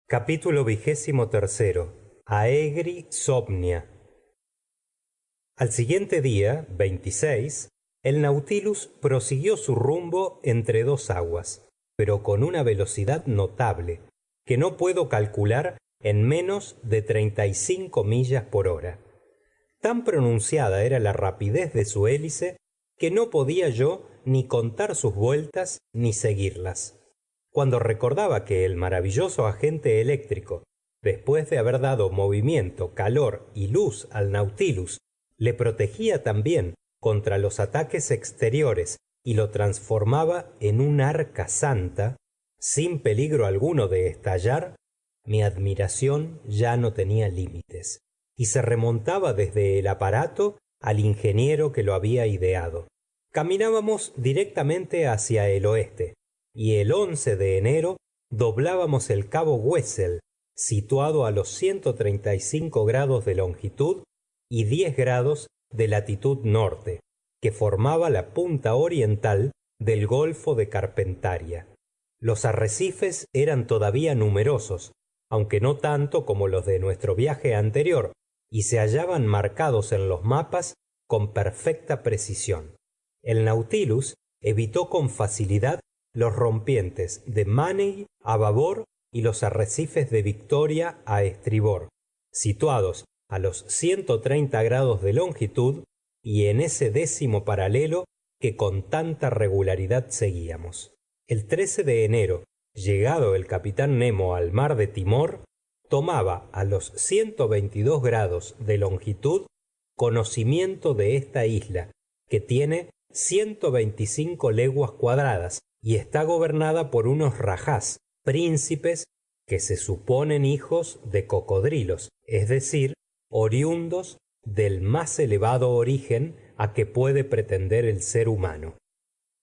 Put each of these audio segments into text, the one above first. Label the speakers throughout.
Speaker 1: Capítulo 23. Aegri Somnia. Al siguiente día, 26, el Nautilus prosiguió su rumbo entre dos aguas, pero con una velocidad notable, que no puedo calcular en menos de 35 millas por hora. Tan pronunciada era la rapidez de su hélice que no podía yo ni contar sus vueltas ni seguirlas. Cuando recordaba que el maravilloso agente eléctrico, después de haber dado movimiento, calor y luz al Nautilus, le protegía también contra los ataques exteriores y lo transformaba en un arca santa, sin peligro alguno de estallar, mi admiración ya no tenía límites, y se remontaba desde el aparato al ingeniero que lo había ideado. Caminábamos directamente hacia el oeste, y el 11 de enero doblábamos el cabo Wessel, situado a los 135 grados de longitud y 10 grados de latitud norte, que formaba la punta oriental del Golfo de Carpentaria. Los arrecifes eran todavía numerosos, aunque no tanto como los de nuestro viaje anterior, y se hallaban marcados en los mapas con perfecta precisión. El Nautilus evitó con facilidad los rompientes de Maney a babor y los arrecifes de Victoria a estribor, situados a los 130 grados de longitud y en ese décimo paralelo que con tanta regularidad seguíamos. El 13 de enero, llegado el capitán Nemo al mar de Timor, tomaba a los 122 grados de longitud conocimiento de esta isla, que tiene 125 leguas cuadradas y está gobernada por unos rajás, príncipes que se suponen hijos de cocodrilos, es decir, oriundos del más elevado origen a que puede pretender el ser humano.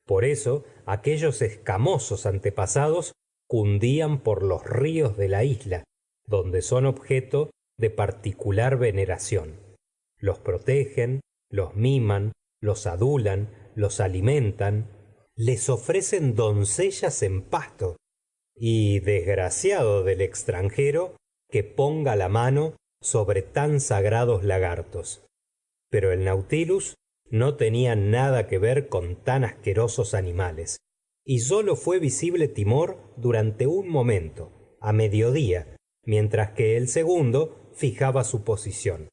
Speaker 1: Por eso, aquellos escamosos antepasados cundían por los ríos de la isla, donde son objeto de particular veneración. Los protegen, los miman, los adulan, los alimentan, les ofrecen doncellas en pasto, y desgraciado del extranjero que ponga la mano sobre tan sagrados lagartos. Pero el Nautilus no tenía nada que ver con tan asquerosos animales, y sólo fue visible Timor durante un momento, a mediodía, mientras que el segundo fijaba su posición.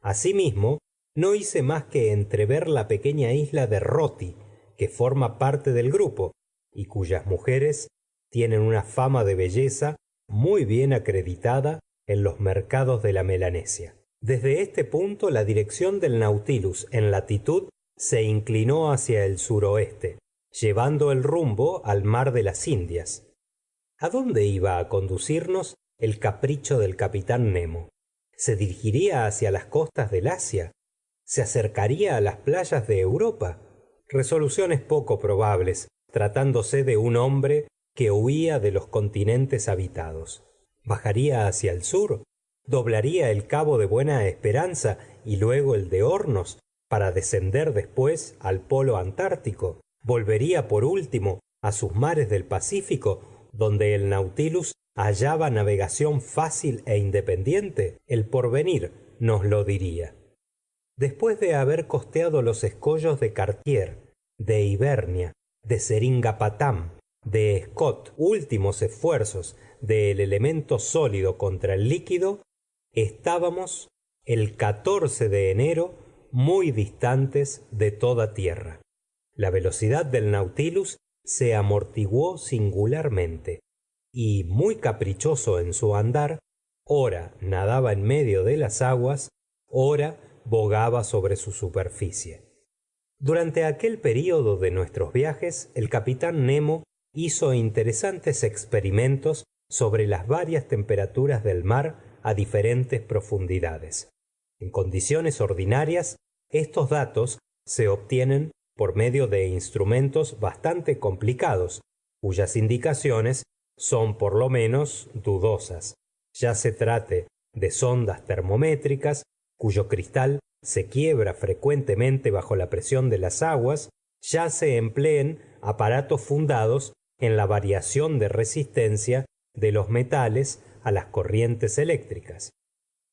Speaker 1: Asimismo, no hice más que entrever la pequeña isla de Roti, que forma parte del grupo, y cuyas mujeres tienen una fama de belleza muy bien acreditada en los mercados de la Melanesia. Desde este punto la dirección del Nautilus en latitud se inclinó hacia el suroeste, llevando el rumbo al mar de las Indias. ¿A dónde iba a conducirnos el capricho del capitán Nemo? ¿Se dirigiría hacia las costas del Asia? ¿Se acercaría a las playas de Europa? Resoluciones poco probables, tratándose de un hombre que huía de los continentes habitados. ¿Bajaría hacia el sur? ¿Doblaría el cabo de Buena Esperanza y luego el de Hornos para descender después al polo antártico? ¿Volvería por último a sus mares del Pacífico, donde el Nautilus hallaba navegación fácil e independiente? El porvenir nos lo diría. Después de haber costeado los escollos de Cartier, de Ibernia, de Seringapatam, de Scott, últimos esfuerzos del elemento sólido contra el líquido, estábamos el 14 de enero muy distantes de toda tierra. La velocidad del Nautilus se amortiguó singularmente, y muy caprichoso en su andar, ora nadaba en medio de las aguas, ora bogaba sobre su superficie. Durante aquel período de nuestros viajes, el capitán Nemo hizo interesantes experimentos sobre las varias temperaturas del mar a diferentes profundidades. En condiciones ordinarias, estos datos se obtienen por medio de instrumentos bastante complicados, cuyas indicaciones son por lo menos dudosas, ya se trate de sondas termométricas, cuyo cristal se quiebra frecuentemente bajo la presión de las aguas, ya se empleen aparatos fundados en la variación de resistencia de los metales a las corrientes eléctricas.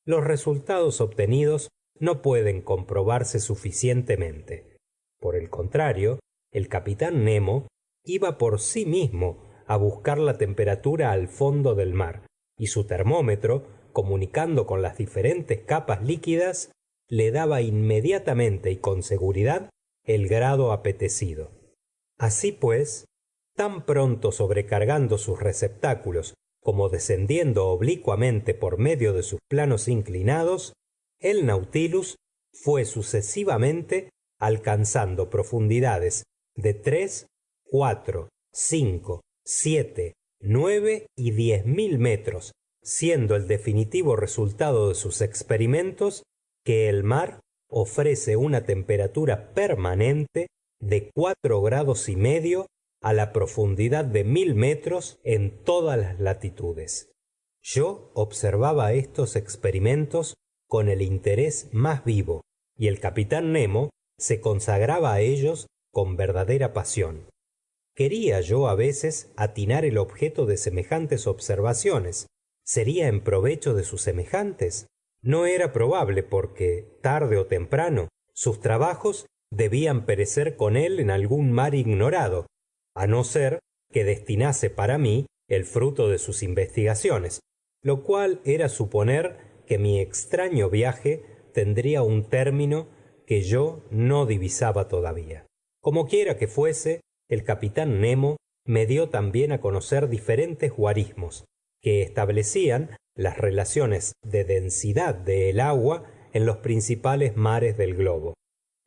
Speaker 1: Los resultados obtenidos no pueden comprobarse suficientemente. Por el contrario, el capitán Nemo iba por sí mismo a buscar la temperatura al fondo del mar, y su termómetro, comunicando con las diferentes capas líquidas, le daba inmediatamente y con seguridad el grado apetecido. Así pues, tan pronto sobrecargando sus receptáculos como descendiendo oblicuamente por medio de sus planos inclinados, el Nautilus fue sucesivamente alcanzando profundidades de 3, 4, 5, 7, 9 y 10.000 metros, siendo el definitivo resultado de sus experimentos que el mar ofrece una temperatura permanente de 4,5 grados a la profundidad de 1.000 metros en todas las latitudes. Yo observaba estos experimentos con el interés más vivo, y el capitán Nemo se consagraba a ellos con verdadera pasión. Quería yo a veces atinar el objeto de semejantes observaciones. ¿Sería en provecho de sus semejantes? No era probable porque, tarde o temprano, sus trabajos debían perecer con él en algún mar ignorado, a no ser que destinase para mí el fruto de sus investigaciones, lo cual era suponer que mi extraño viaje tendría un término que yo no divisaba todavía. Como quiera que fuese, el capitán Nemo me dio también a conocer diferentes guarismos que establecían las relaciones de densidad del agua en los principales mares del globo.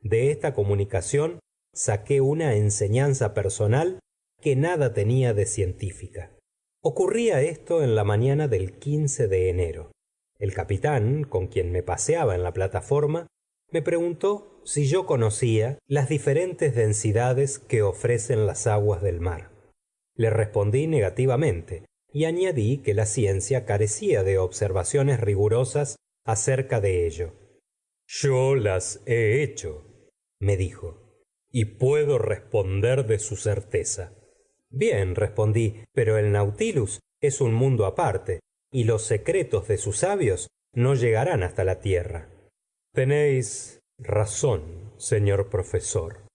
Speaker 1: De esta comunicación saqué una enseñanza personal que nada tenía de científica. Ocurría esto en la mañana del 15 de enero. El capitán, con quien me paseaba en la plataforma, me preguntó si yo conocía las diferentes densidades que ofrecen las aguas del mar. Le respondí negativamente y añadí que la ciencia carecía de observaciones rigurosas acerca de ello. Yo las he hecho, me dijo, y puedo responder de su certeza. Bien, respondí, pero el Nautilus es un mundo aparte, y los secretos de sus sabios no llegarán hasta la tierra. Tenéis razón, señor profesor,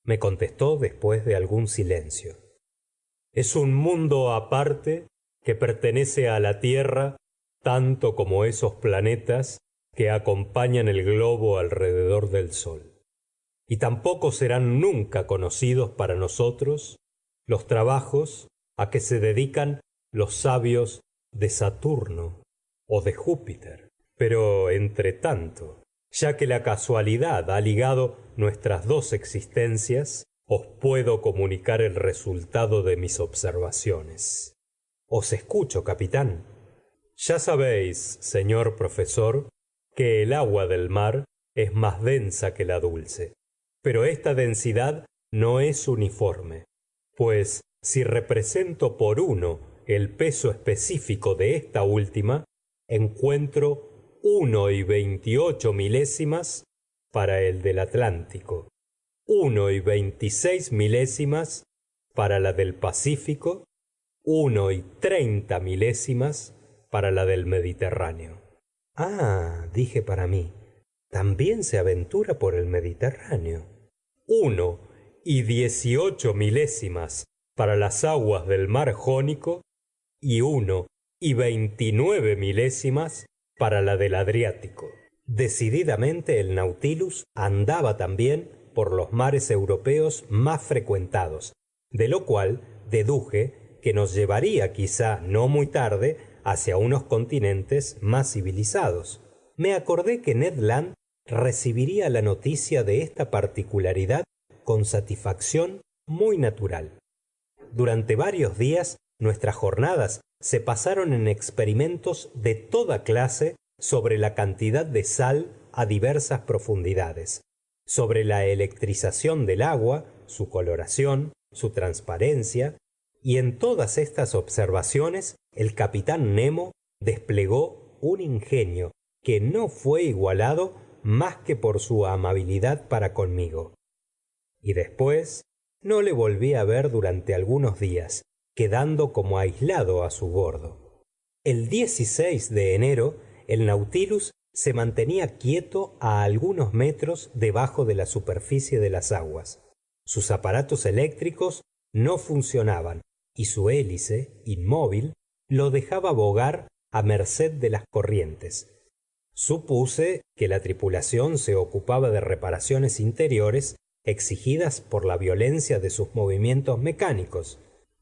Speaker 1: me contestó después de algún silencio. Es un mundo aparte que pertenece a la Tierra tanto como esos planetas que acompañan el globo alrededor del Sol. Y tampoco serán nunca conocidos para nosotros los trabajos a que se dedican los sabios de Saturno o de Júpiter. Pero, entre tanto, ya que la casualidad ha ligado nuestras dos existencias, os puedo comunicar el resultado de mis observaciones. Os escucho, capitán. Ya sabéis, señor profesor, que el agua del mar es más densa que la dulce. Pero esta densidad no es uniforme, pues si represento por 1 el peso específico de esta última, encuentro 1,28 milésimas para el del Atlántico, 1,26 milésimas para la del Pacífico, 1,30 milésimas para la del Mediterráneo. Ah, dije para mí, también se aventura por el Mediterráneo. 1,18 milésimas para las aguas del mar Jónico y 1,29 milésimas para la del Adriático. Decididamente el Nautilus andaba también por los mares europeos más frecuentados, de lo cual deduje que nos llevaría quizá no muy tarde hacia unos continentes más civilizados. Me acordé que Ned Land recibiría la noticia de esta particularidad con satisfacción muy natural. Durante varios días nuestras jornadas se pasaron en experimentos de toda clase sobre la cantidad de sal a diversas profundidades, sobre la electrización del agua, su coloración, su transparencia, y en todas estas observaciones el capitán Nemo desplegó un ingenio que no fue igualado más que por su amabilidad para conmigo. Y después no le volví a ver durante algunos días, quedando como aislado a su bordo. El 16 de enero el Nautilus se mantenía quieto a algunos metros debajo de la superficie de las aguas. Sus aparatos eléctricos no funcionaban y su hélice, inmóvil, lo dejaba bogar a merced de las corrientes. Supuse que la tripulación se ocupaba de reparaciones interiores exigidas por la violencia de sus movimientos mecánicos.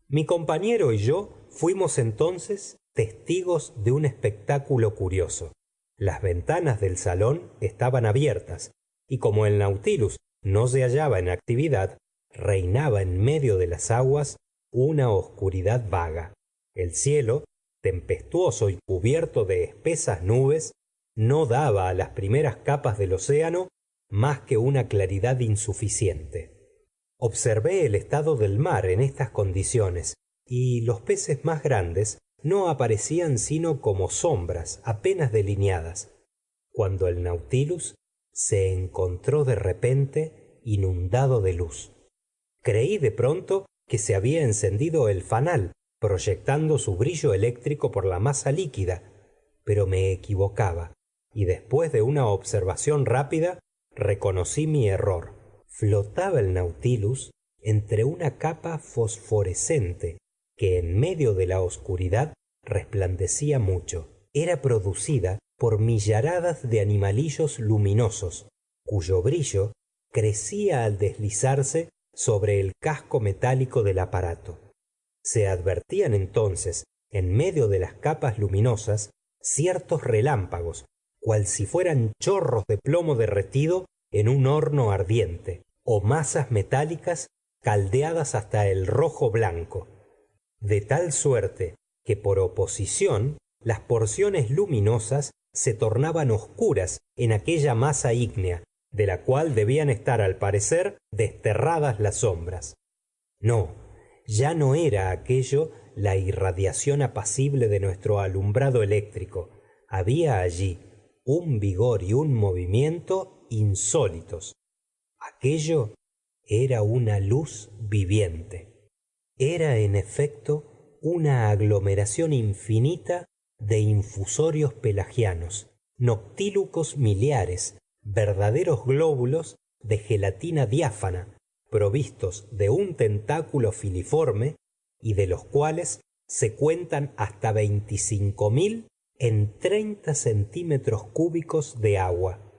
Speaker 1: Mi compañero y yo fuimos entonces testigos de un espectáculo curioso. Las ventanas del salón estaban abiertas y como el Nautilus no se hallaba en actividad, reinaba en medio de las aguas una oscuridad vaga. El cielo, tempestuoso y cubierto de espesas nubes, no daba a las primeras capas del océano más que una claridad insuficiente. Observé el estado del mar en estas condiciones y los peces más grandes no aparecían sino como sombras apenas delineadas, cuando el Nautilus se encontró de repente inundado de luz. Creí de pronto que se había encendido el fanal, proyectando su brillo eléctrico por la masa líquida, pero me equivocaba, y después de una observación rápida reconocí mi error. Flotaba el Nautilus entre una capa fosforescente que en medio de la oscuridad resplandecía mucho. Era producida por millaradas de animalillos luminosos, cuyo brillo crecía al deslizarse sobre el casco metálico del aparato. Se advertían entonces, en medio de las capas luminosas, ciertos relámpagos, cual si fueran chorros de plomo derretido en un horno ardiente, o masas metálicas caldeadas hasta el rojo blanco, de tal suerte que por oposición las porciones luminosas se tornaban oscuras en aquella masa ígnea, de la cual debían estar al parecer desterradas las sombras. No, ya no era aquello la irradiación apacible de nuestro alumbrado eléctrico. Había allí un vigor y un movimiento insólitos. Aquello era una luz viviente. Era en efecto una aglomeración infinita de infusorios pelagianos, noctílucos miliares, verdaderos glóbulos de gelatina diáfana, provistos de un tentáculo filiforme y de los cuales se cuentan hasta 25.000 en 30 centímetros cúbicos de agua.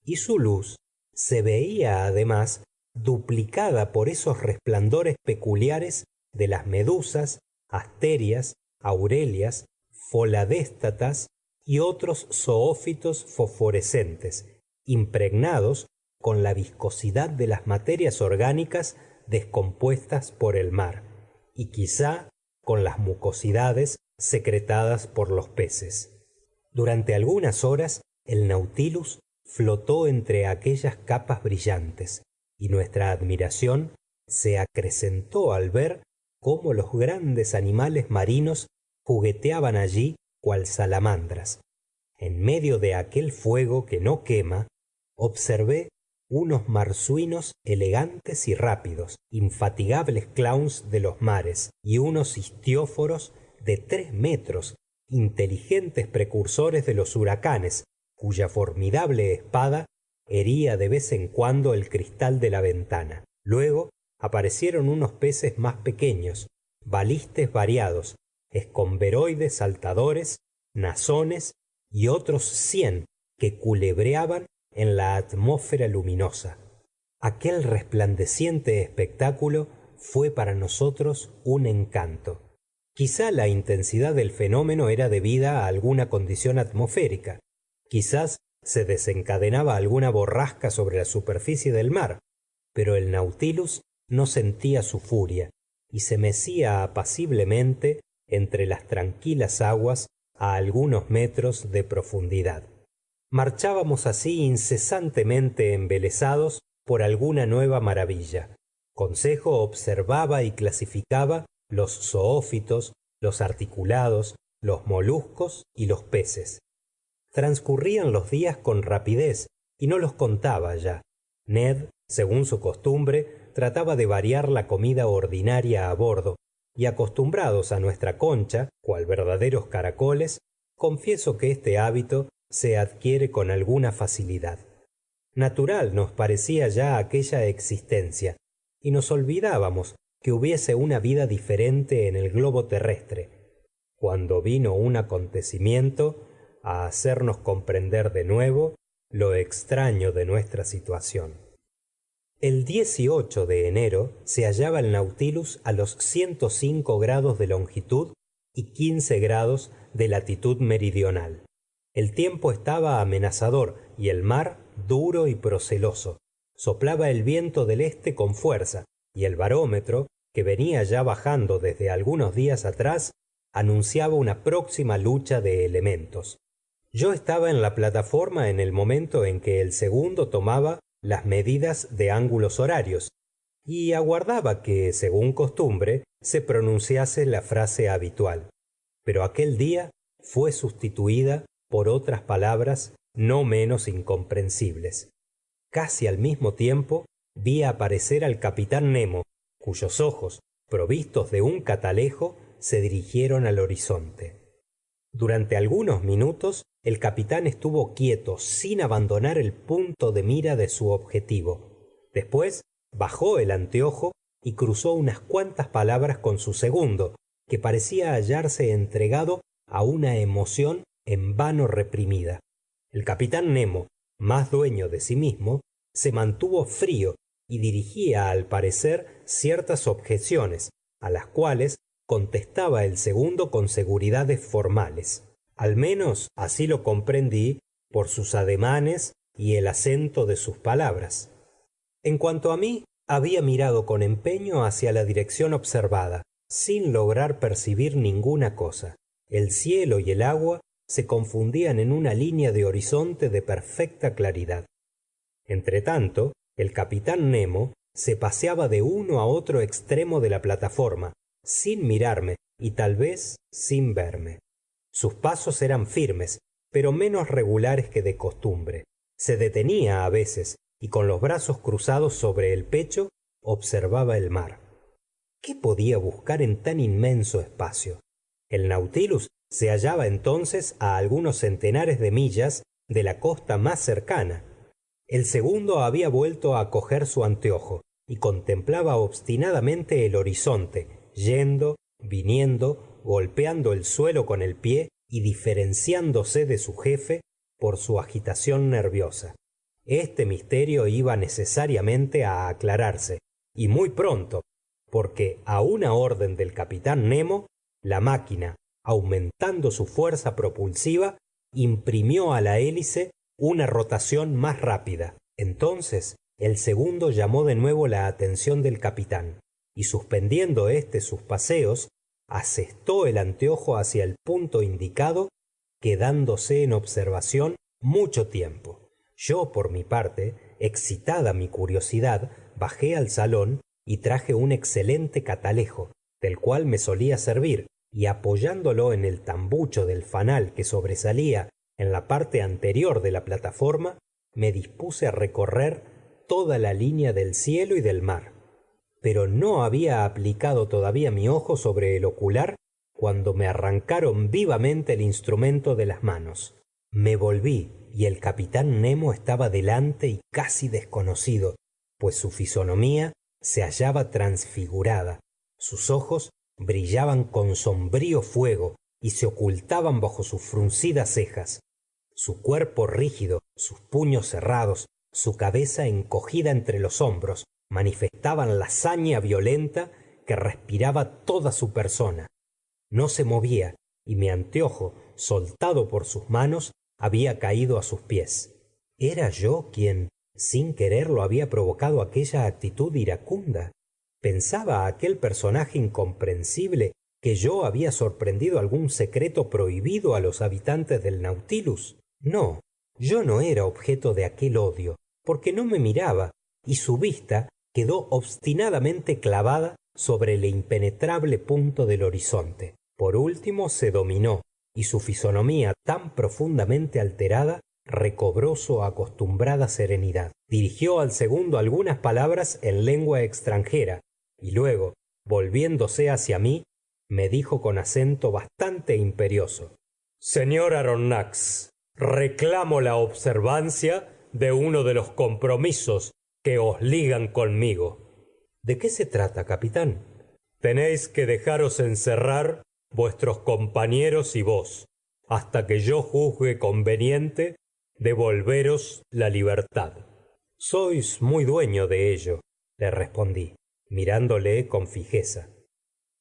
Speaker 1: Y su luz se veía además duplicada por esos resplandores peculiares de las medusas, asterias, aurelias, foladéstatas y otros zoófitos fosforescentes, impregnados con la viscosidad de las materias orgánicas descompuestas por el mar, y quizá con las mucosidades secretadas por los peces. Durante algunas horas el Nautilus flotó entre aquellas capas brillantes, y nuestra admiración se acrecentó al ver cómo los grandes animales marinos jugueteaban allí cual salamandras. En medio de aquel fuego que no quema, observé unos marsuinos elegantes y rápidos, infatigables clowns de los mares, y unos histióforos de 3 metros, inteligentes precursores de los huracanes, cuya formidable espada hería de vez en cuando el cristal de la ventana. Luego aparecieron unos peces más pequeños, balistes variados, escomberoides saltadores, nasones y otros 100 que culebreaban en la atmósfera luminosa. Aquel resplandeciente espectáculo fue para nosotros un encanto. Quizá la intensidad del fenómeno era debida a alguna condición atmosférica, quizás se desencadenaba alguna borrasca sobre la superficie del mar, pero el Nautilus no sentía su furia y se mecía apaciblemente entre las tranquilas aguas a algunos metros de profundidad. Marchábamos así incesantemente embelesados por alguna nueva maravilla. Consejo observaba y clasificaba los zoófitos, los articulados, los moluscos y los peces. Transcurrían los días con rapidez y no los contaba ya. Ned, según su costumbre, trataba de variar la comida ordinaria a bordo, y acostumbrados a nuestra concha, cual verdaderos caracoles, confieso que este hábito se adquiere con alguna facilidad. Natural nos parecía ya aquella existencia, y nos olvidábamos que hubiese una vida diferente en el globo terrestre, cuando vino un acontecimiento a hacernos comprender de nuevo lo extraño de nuestra situación. El 18 de enero se hallaba el Nautilus a los 105 grados de longitud y 15 grados de latitud meridional. El tiempo estaba amenazador y el mar duro y proceloso. Soplaba el viento del este con fuerza y el barómetro, que venía ya bajando desde algunos días atrás, anunciaba una próxima lucha de elementos. Yo estaba en la plataforma en el momento en que el segundo tomaba las medidas de ángulos horarios y aguardaba que, según costumbre, se pronunciase la frase habitual. Pero aquel día fue sustituida por otras palabras no menos incomprensibles. Casi al mismo tiempo vi aparecer al capitán Nemo, cuyos ojos, provistos de un catalejo, se dirigieron al horizonte. Durante algunos minutos el capitán estuvo quieto sin abandonar el punto de mira de su objetivo. Después bajó el anteojo y cruzó unas cuantas palabras con su segundo, que parecía hallarse entregado a una emoción en vano reprimida. El capitán Nemo, más dueño de sí mismo, se mantuvo frío y dirigía al parecer ciertas objeciones, a las cuales contestaba el segundo con seguridades formales. Al menos así lo comprendí por sus ademanes y el acento de sus palabras. En cuanto a mí, había mirado con empeño hacia la dirección observada, sin lograr percibir ninguna cosa. El cielo y el agua se confundían en una línea de horizonte de perfecta claridad. Entretanto, el capitán Nemo se paseaba de uno a otro extremo de la plataforma, sin mirarme y tal vez sin verme. Sus pasos eran firmes, pero menos regulares que de costumbre. Se detenía a veces y con los brazos cruzados sobre el pecho observaba el mar. ¿Qué podía buscar en tan inmenso espacio? El Nautilus se hallaba entonces a algunos centenares de millas de la costa más cercana. El segundo había vuelto a coger su anteojo y contemplaba obstinadamente el horizonte, yendo, viniendo, golpeando el suelo con el pie y diferenciándose de su jefe por su agitación nerviosa. Este misterio iba necesariamente a aclararse, y muy pronto, porque a una orden del capitán Nemo, la máquina, aumentando su fuerza propulsiva, imprimió a la hélice una rotación más rápida. Entonces el segundo llamó de nuevo la atención del capitán, y suspendiendo éste sus paseos, asestó el anteojo hacia el punto indicado, quedándose en observación mucho tiempo. Yo, por mi parte, excitada mi curiosidad, bajé al salón y traje un excelente catalejo, del cual me solía servir, y apoyándolo en el tambucho del fanal que sobresalía en la parte anterior de la plataforma, me dispuse a recorrer toda la línea del cielo y del mar. Pero no había aplicado todavía mi ojo sobre el ocular cuando me arrancaron vivamente el instrumento de las manos. Me volví y el capitán Nemo estaba delante y casi desconocido, pues su fisonomía se hallaba transfigurada. Sus ojos brillaban con sombrío fuego y se ocultaban bajo sus fruncidas cejas. Su cuerpo rígido, sus puños cerrados, su cabeza encogida entre los hombros, manifestaban la saña violenta que respiraba toda su persona. No se movía, y mi anteojo, soltado por sus manos, había caído a sus pies. ¿Era yo quien, sin quererlo, había provocado aquella actitud iracunda? ¿Pensaba aquel personaje incomprensible que yo había sorprendido algún secreto prohibido a los habitantes del Nautilus? No, yo no era objeto de aquel odio, porque no me miraba, y su vista quedó obstinadamente clavada sobre el impenetrable punto del horizonte. Por último se dominó, y su fisonomía tan profundamente alterada recobró su acostumbrada serenidad. Dirigió al segundo algunas palabras en lengua extranjera, y luego, volviéndose hacia mí, me dijo con acento bastante imperioso: Señor Aronnax, reclamo la observancia de uno de los compromisos que os ligan conmigo. ¿De qué se trata, capitán? Tenéis que dejaros encerrar vuestros compañeros y vos, hasta que yo juzgue conveniente devolveros la libertad. Sois muy dueño de ello, le respondí, mirándole con fijeza.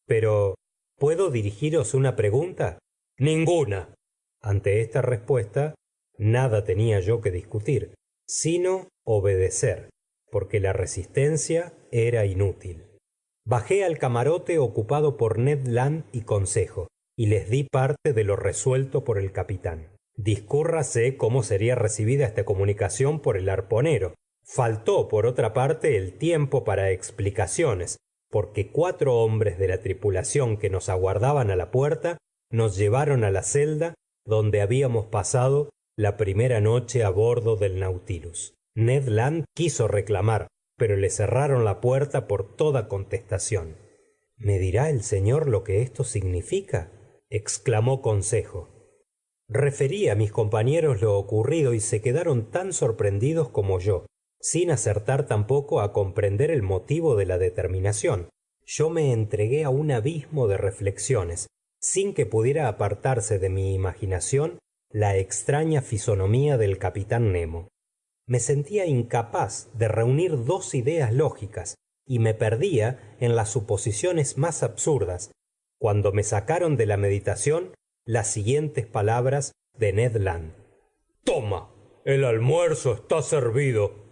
Speaker 1: Pero, ¿puedo dirigiros una pregunta? Ninguna. Ante esta respuesta, nada tenía yo que discutir, sino obedecer, porque la resistencia era inútil. Bajé al camarote ocupado por Ned Land y Consejo, y les di parte de lo resuelto por el capitán. Discúrrase cómo sería recibida esta comunicación por el arponero. Faltó, por otra parte, el tiempo para explicaciones, porque 4 hombres de la tripulación que nos aguardaban a la puerta nos llevaron a la celda donde habíamos pasado la primera noche a bordo del Nautilus. Ned Land quiso reclamar, pero le cerraron la puerta por toda contestación. ¿Me dirá el señor lo que esto significa?, exclamó Consejo. Referí a mis compañeros lo ocurrido y se quedaron tan sorprendidos como yo, sin acertar tampoco a comprender el motivo de la determinación. Yo me entregué a un abismo de reflexiones, sin que pudiera apartarse de mi imaginación la extraña fisonomía del capitán Nemo. Me sentía incapaz de reunir 2 ideas lógicas y me perdía en las suposiciones más absurdas, cuando me sacaron de la meditación las siguientes palabras de Ned Land: «Toma, el almuerzo está servido».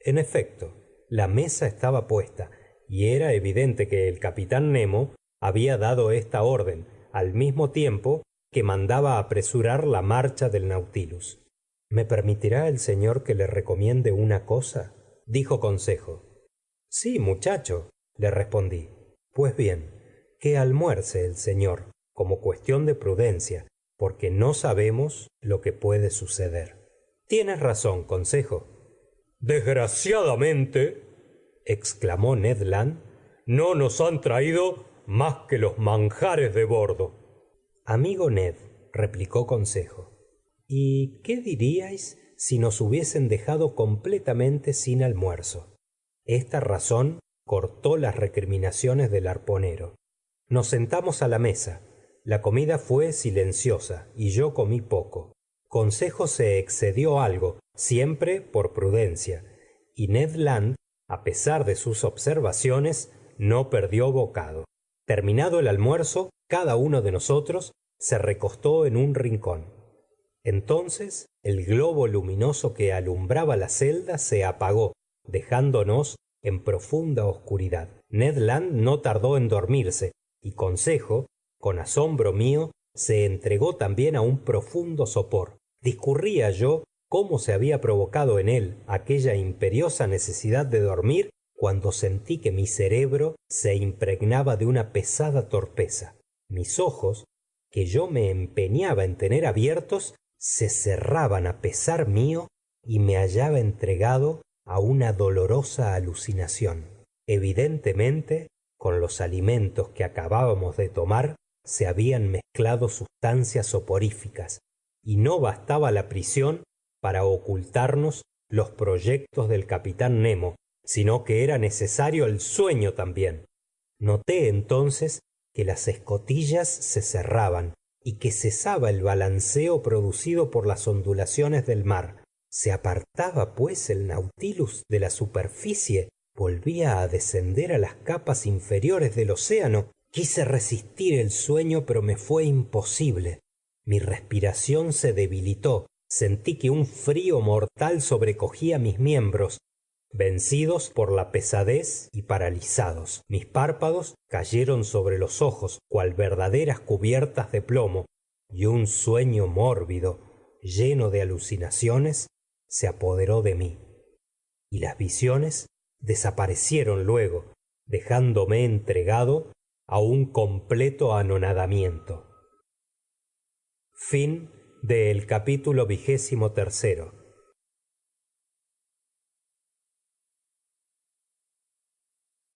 Speaker 1: En efecto, la mesa estaba puesta, y era evidente que el capitán Nemo había dado esta orden, al mismo tiempo que mandaba apresurar la marcha del Nautilus. ¿Me permitirá el señor que le recomiende una cosa?, dijo Consejo. Sí, muchacho, le respondí. Pues bien, que almuerce el señor, como cuestión de prudencia, porque no sabemos lo que puede suceder. Tienes razón, Consejo. Desgraciadamente, exclamó Ned Land, no nos han traído más que los manjares de bordo. Amigo Ned, replicó Consejo, ¿y qué diríais si nos hubiesen dejado completamente sin almuerzo? Esta razón cortó las recriminaciones del arponero. Nos sentamos a la mesa. La comida fue silenciosa y yo comí poco. Consejo se excedió algo, siempre por prudencia, y Ned Land, a pesar de sus observaciones, no perdió bocado. Terminado el almuerzo, cada uno de nosotros se recostó en un rincón. Entonces el globo luminoso que alumbraba la celda se apagó, dejándonos en profunda oscuridad. Ned Land no tardó en dormirse, y Consejo, con asombro mío, se entregó también a un profundo sopor. Discurría yo cómo se había provocado en él aquella imperiosa necesidad de dormir, cuando sentí que mi cerebro se impregnaba de una pesada torpeza. Mis ojos, que yo me empeñaba en tener abiertos, se cerraban a pesar mío, y me hallaba entregado a una dolorosa alucinación. Evidentemente, con los alimentos que acabábamos de tomar se habían mezclado sustancias soporíficas, y no bastaba la prisión para ocultarnos los proyectos del capitán Nemo, sino que era necesario el sueño también. Noté entonces que las escotillas se cerraban y que cesaba el balanceo producido por las ondulaciones del mar. Se apartaba pues el Nautilus de la superficie, volvía a descender a las capas inferiores del océano. Quise resistir el sueño, pero me fue imposible. Mi respiración se debilitó, sentí que un frío mortal sobrecogía mis miembros, vencidos por la pesadez y paralizados. Mis párpados cayeron sobre los ojos, cual verdaderas cubiertas de plomo, y un sueño mórbido, lleno de alucinaciones, se apoderó de mí. Y las visiones desaparecieron luego, dejándome entregado a un completo anonadamiento. Fin del capítulo 23.